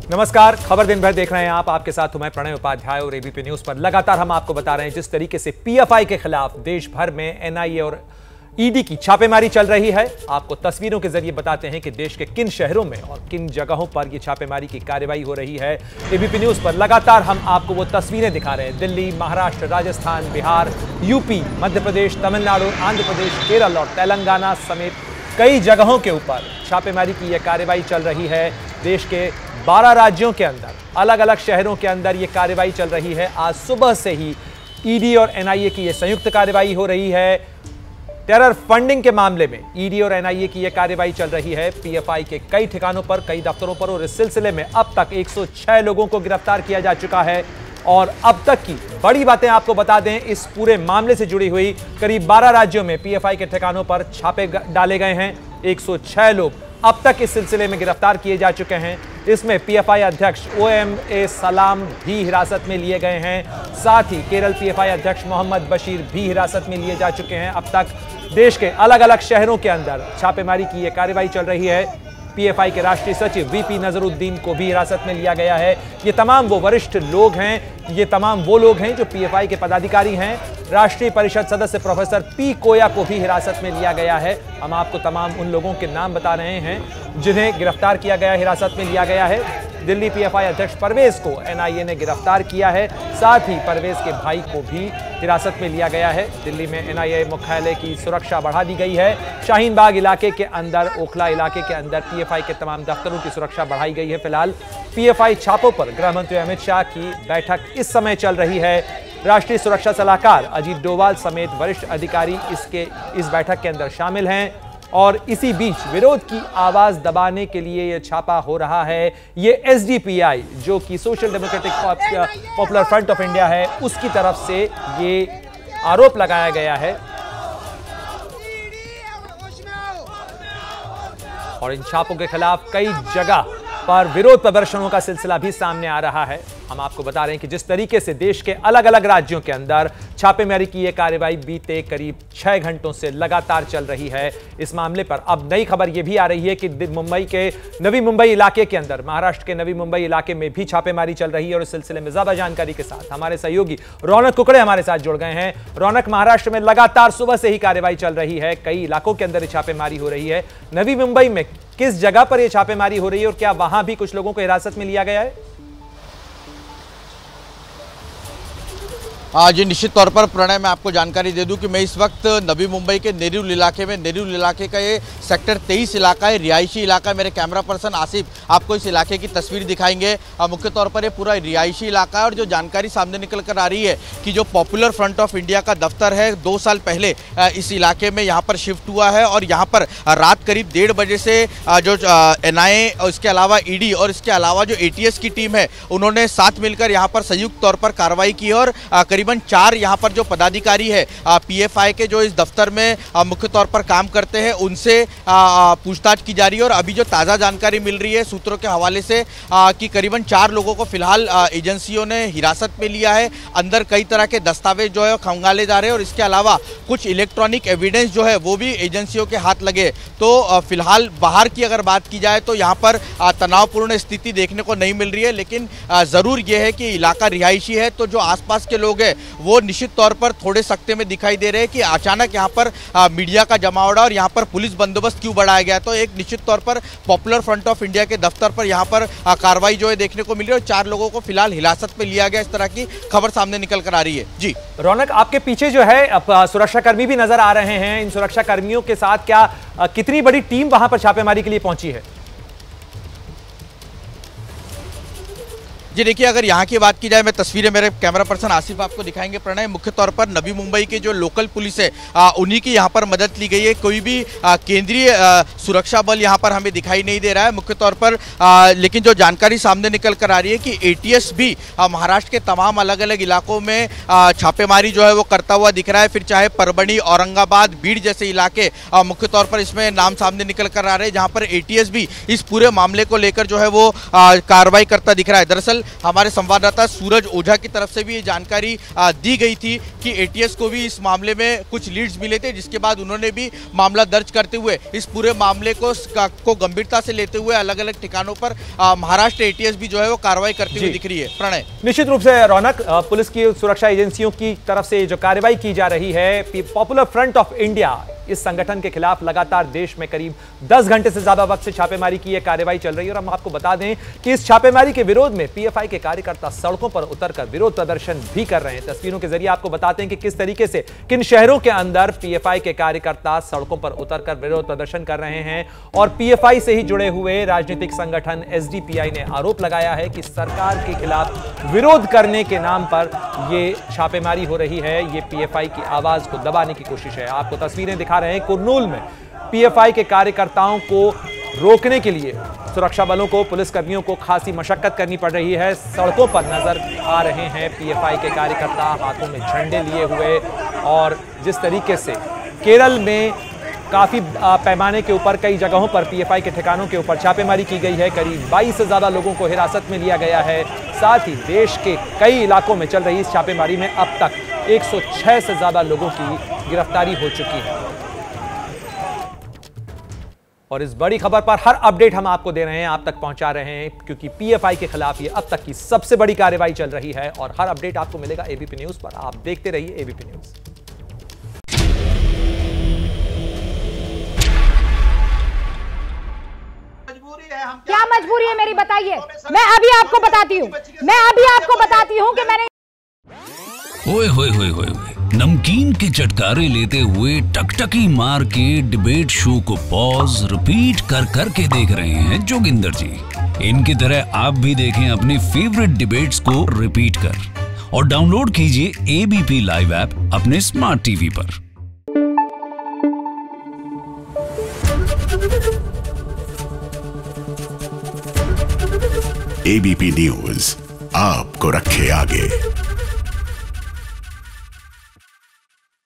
नमस्कार, खबर दिन भर देख रहे हैं आप। आपके साथ मैं प्रणय उपाध्याय और एबीपी न्यूज पर लगातार हम आपको बता रहे हैं जिस तरीके से पीएफआई के खिलाफ देश भर में एनआईए और ईडी की छापेमारी चल रही है। आपको तस्वीरों के जरिए बताते हैं कि देश के किन शहरों में और किन जगहों पर यह छापेमारी की कार्रवाई हो रही है। एबीपी न्यूज पर लगातार हम आपको वो तस्वीरें दिखा रहे हैं। दिल्ली, महाराष्ट्र, राजस्थान, बिहार, यूपी, मध्य प्रदेश, तमिलनाडु, आंध्र प्रदेश, केरल और तेलंगाना समेत कई जगहों के ऊपर छापेमारी की यह कार्रवाई चल रही है। देश के 12 राज्यों के अंदर अलग अलग शहरों के अंदर यह कार्रवाई चल रही है। आज सुबह से ही ईडी और एनआईए की यह संयुक्त कार्रवाई हो रही है। टेरर फंडिंग के मामले में ईडी और एनआईए की यह कार्रवाई चल रही है। पीएफआई के कई ठिकानों पर, कई दफ्तरों पर और इस सिलसिले में अब तक 106 लोगों को गिरफ्तार किया जा चुका है। और अब तक की बड़ी बातें आपको बता दें, इस पूरे मामले से जुड़ी हुई करीब 12 राज्यों में पीएफआई के ठिकानों पर छापे डाले गए हैं। 106 लोग अब तक इस सिलसिले में गिरफ्तार किए जा चुके हैं। इसमें पीएफआई अध्यक्ष OMA सलाम भी हिरासत में लिए गए हैं। साथ ही केरल पीएफआई अध्यक्ष मोहम्मद बशीर भी हिरासत में लिए जा चुके हैं। अब तक देश के अलग अलग शहरों के अंदर छापेमारी की यह कार्रवाई चल रही है। पीएफआई के राष्ट्रीय सचिव VP नजरुद्दीन को भी हिरासत में लिया गया है। ये तमाम वो वरिष्ठ लोग हैं, ये तमाम वो लोग हैं जो पीएफआई के पदाधिकारी हैं। राष्ट्रीय परिषद सदस्य प्रोफेसर P कोया को भी हिरासत में लिया गया है। हम आपको तमाम उन लोगों के नाम बता रहे हैं जिन्हें गिरफ्तार किया गया, हिरासत में लिया गया है। दिल्ली पीएफआई अध्यक्ष परवेज को एनआईए ने गिरफ्तार किया है। साथ ही परवेज के भाई को भी हिरासत में लिया गया है। दिल्ली में एनआईए मुख्यालय की सुरक्षा बढ़ा दी गई है। शाहीन बाग इलाके के अंदर, ओखला इलाके के अंदर पीएफआई के तमाम दफ्तरों की सुरक्षा बढ़ाई गई है। फिलहाल पीएफआई छापों पर गृह मंत्री अमित शाह की बैठक इस समय चल रही है। राष्ट्रीय सुरक्षा सलाहकार अजीत डोवाल समेत वरिष्ठ अधिकारी इस बैठक के अंदर शामिल हैं। और इसी बीच विरोध की आवाज दबाने के लिए यह छापा हो रहा है। ये SDPI जो कि social democratic popular front of India है, उसकी तरफ से ये आरोप लगाया गया है। और इन छापों के खिलाफ कई जगह पर विरोध प्रदर्शनों का सिलसिला भी सामने आ रहा है। हम आपको बता रहे हैं कि जिस तरीके से देश के अलग अलग राज्यों के अंदर छापेमारी की यह कार्रवाई बीते करीब 6 घंटों से लगातार चल रही है। इस मामले पर अब नई खबर यह भी आ रही है कि मुंबई के नवी मुंबई इलाके के अंदर, महाराष्ट्र के नवी मुंबई इलाके में भी छापेमारी चल रही है। और इस सिलसिले में ज्यादा जानकारी के साथ हमारे सहयोगी रौनक कुकड़े हमारे साथ जुड़ गए हैं। रौनक, महाराष्ट्र में लगातार सुबह से ही कार्रवाई चल रही है, कई इलाकों के अंदर छापेमारी हो रही है। नवी मुंबई में किस जगह पर यह छापेमारी हो रही है और क्या वहां भी कुछ लोगों को हिरासत में लिया गया है? जी निश्चित तौर पर प्रणय, मैं आपको जानकारी दे दूं कि मैं इस वक्त नवी मुंबई के नेरुल इलाके में, नेरुल इलाके का ये सेक्टर 23 इलाका है, रिहायशी इलाका है। मेरे कैमरा पर्सन आसिफ आपको इस इलाके की तस्वीर दिखाएंगे। मुख्य तौर पर ये पूरा रिहायशी इलाका है। और जो जानकारी सामने निकल कर आ रही है कि जो पॉपुलर फ्रंट ऑफ इंडिया का दफ्तर है 2 साल पहले इस इलाके में यहाँ पर शिफ्ट हुआ है। और यहाँ पर रात करीब 1:30 बजे से जो NIA और इसके अलावा ED और इसके अलावा जो ATS की टीम है, उन्होंने साथ मिलकर यहाँ पर संयुक्त तौर पर कार्रवाई की। और करीबन 4 यहाँ पर जो पदाधिकारी है पीएफआई के, जो इस दफ्तर में मुख्य तौर पर काम करते हैं, उनसे पूछताछ की जा रही है। और अभी जो ताज़ा जानकारी मिल रही है सूत्रों के हवाले से कि करीबन 4 लोगों को फिलहाल एजेंसियों ने हिरासत में लिया है। अंदर कई तरह के दस्तावेज जो है खंगाले जा रहे हैं। और इसके अलावा कुछ इलेक्ट्रॉनिक एविडेंस जो है वो भी एजेंसियों के हाथ लगे। तो फिलहाल बाहर की अगर बात की जाए तो यहाँ पर तनावपूर्ण स्थिति देखने को नहीं मिल रही है। लेकिन ज़रूर यह है कि इलाका रिहायशी है, तो जो आसपास के लोग हैं वो निश्चित तौर पर थोड़े सख्ते में दिखाई दे रहे हैं कि अचानक यहाँ पर मीडिया का जमावड़ा और यहाँ पर पुलिस बंदोबस्त क्यों बढ़ाया गया। तो एक निश्चित तौर पर पॉपुलर फ्रंट ऑफ इंडिया के दफ्तर पर यहाँ पर कार्रवाई जो है देखने को मिली है। और 4 लोगों को फिलहाल हिरासत में लिया गया, इस तरह की खबर सामने निकल कर आ रही है। जी रौनक, आपके पीछे जो है सुरक्षाकर्मी भी नजर आ रहे हैं। इन सुरक्षाकर्मियों के साथ क्या कितनी बड़ी टीम वहां पर छापेमारी के लिए पहुंची है? जी देखिए, अगर यहाँ की बात की जाए, मैं तस्वीरें मेरे कैमरा पर्सन आसिफ आपको दिखाएंगे। प्रणय, मुख्य तौर पर नवी मुंबई के जो लोकल पुलिस है उन्हीं की यहाँ पर मदद ली गई है। कोई भी केंद्रीय सुरक्षा बल यहाँ पर हमें दिखाई नहीं दे रहा है मुख्य तौर पर। लेकिन जो जानकारी सामने निकल कर आ रही है कि ATS भी महाराष्ट्र के तमाम अलग अलग इलाकों में छापेमारी जो है वो करता हुआ दिख रहा है। फिर चाहे परभणी, औरंगाबाद, बीड़ जैसे इलाके मुख्य तौर पर इसमें नाम सामने निकल कर आ रहे हैं, जहाँ पर ATS भी इस पूरे मामले को लेकर जो है वो कार्रवाई करता दिख रहा है। दरअसल हमारे संवाददाता सूरज ओझा की तरफ से भी ये जानकारी दी गई थी कि एटीएस को भी इस मामले में कुछ लीड्स मिले थे, जिसके बाद उन्होंने भी मामला दर्ज करते हुए इस पूरे मामले को गंभीरता से लेते हुए अलग अलग ठिकानों पर महाराष्ट्र एटीएस भी जो है वो कार्रवाई करती हुई दिख रही है। प्रणय, निश्चित रूप से रौनक, पुलिस की सुरक्षा एजेंसियों की तरफ से जो कार्रवाई की जा रही है, पॉपुलर फ्रंट ऑफ इंडिया इस संगठन के खिलाफ लगातार देश में करीब 10 घंटे से ज्यादा वक्त से छापेमारी की कार्रवाई चल रही है। और हम आपको बता दें कि इस छापेमारी के विरोध में पीएफआई के कार्यकर्ता सड़कों पर उतरकर विरोध प्रदर्शन भी कर रहे हैं। तस्वीरों के जरिए आपको बताते हैं कि किस तरीके से किन शहरों के अंदर पीएफआई के कार्यकर्ता सड़कों पर उतरकर विरोध प्रदर्शन कर रहे हैं। और पीएफआई से ही जुड़े हुए राजनीतिक संगठन एसडीपीआई ने आरोप लगाया है कि सरकार के खिलाफ विरोध करने के नाम पर यह छापेमारी हो रही है, ये पीएफआई की आवाज को दबाने की कोशिश है। आपको तस्वीरें दिखा रहे हैं, कुरनूल में पीएफआई के कार्यकर्ताओं को रोकने के लिए सुरक्षा बलों को, पुलिसकर्मियों को खासी मशक्कत करनी पड़ रही है। सड़कों पर नजर आ रहे हैं पीएफआई के कार्यकर्ता हाथों में झंडे लिए हुए। और जिस तरीके से केरल में काफी पैमाने के ऊपर कई जगहों पर पीएफआई के ठिकानों के ऊपर छापेमारी की गई है, करीब 22 से ज्यादा लोगों को हिरासत में लिया गया है। साथ ही देश के कई इलाकों में चल रही इस छापेमारी में अब तक 106 से ज्यादा लोगों की गिरफ्तारी हो चुकी है। और इस बड़ी खबर पर हर अपडेट हम आपको दे रहे हैं, आप तक पहुंचा रहे हैं, क्योंकि पीएफआई के खिलाफ ये अब तक की सबसे बड़ी कार्रवाई चल रही है। और हर अपडेट आपको मिलेगा एबीपी न्यूज पर। आप देखते रहिए एबीपी न्यूज। क्या मजबूरी है मेरी, बताइए। मैं अभी आपको बताती हूँ कि मैंने ओए होए होए होए नमकीन के चटकारे लेते हुए टकटकी मार के डिबेट शो को पॉज रिपीट कर करके देख रहे हैं जोगिंदर जी। इनकी तरह आप भी देखें अपनी फेवरेट डिबेट्स को रिपीट कर और डाउनलोड कीजिए एबीपी लाइव ऐप अपने स्मार्ट टीवी पर। एबीपी न्यूज आपको रखे आगे।